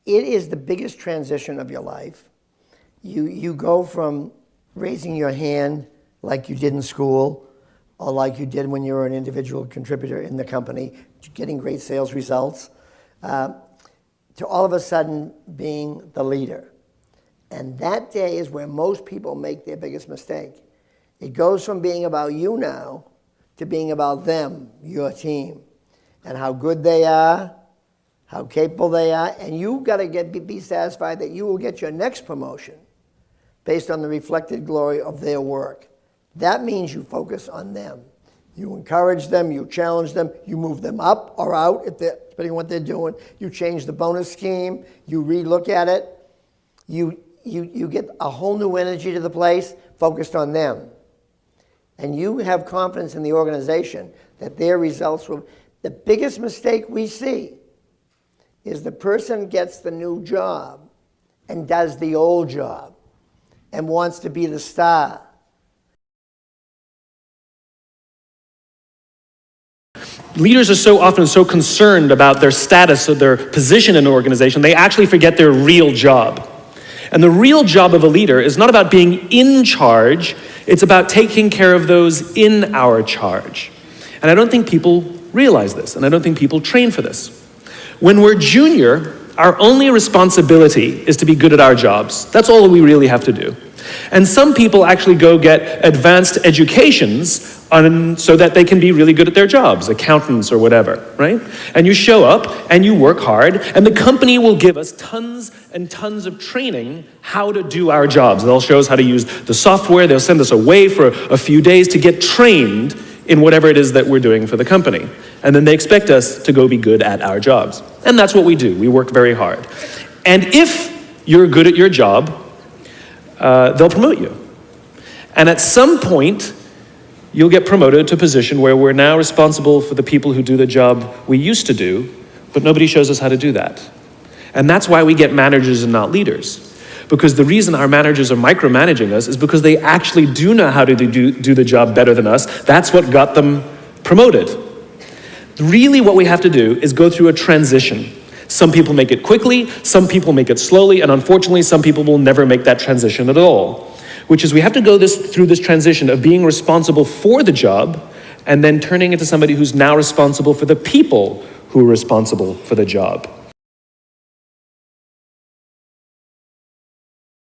it is the biggest transition of your life. You go from raising your hand like you did in school or like you did when you were an individual contributor in the company, to getting great sales results, to all of a sudden being the leader. And that day is where most people make their biggest mistake. It goes from being about you now to being about them, your team, and how good they are, how capable they are, and you got to be satisfied that you will get your next promotion based on the reflected glory of their work. That means you focus on them. You encourage them, you challenge them, you move them up or out, depending on what they're doing. You change the bonus scheme, you re-look at it. You get a whole new energy to the place focused on them. And you have confidence in the organization that their results will... The biggest mistake we see is the person gets the new job and does the old job and wants to be the star. Leaders are so often so concerned about their status or their position in an organization, they actually forget their real job. And the real job of a leader is not about being in charge, it's about taking care of those in our charge. And I don't think people realize this, and I don't think people train for this. When we're junior, our only responsibility is to be good at our jobs. That's all we really have to do. And some people actually go get advanced educations so that they can be really good at their jobs, accountants or whatever, right? And you show up and you work hard, and the company will give us tons and tons of training how to do our jobs. They'll show us how to use the software. They'll send us away for a few days to get trained in whatever it is that we're doing for the company. And then they expect us to go be good at our jobs. And that's what we do. We work very hard. And if you're good at your job, they'll promote you. And at some point, you'll get promoted to a position where we're now responsible for the people who do the job we used to do, but nobody shows us how to do that. And that's why we get managers and not leaders. Because the reason our managers are micromanaging us is because they actually do know how to do the job better than us. That's what got them promoted. Really what we have to do is go through a transition. Some people make it quickly, some people make it slowly, and unfortunately some people will never make that transition at all. Which is we have to go through this transition of being responsible for the job and then turning into somebody who's now responsible for the people who are responsible for the job.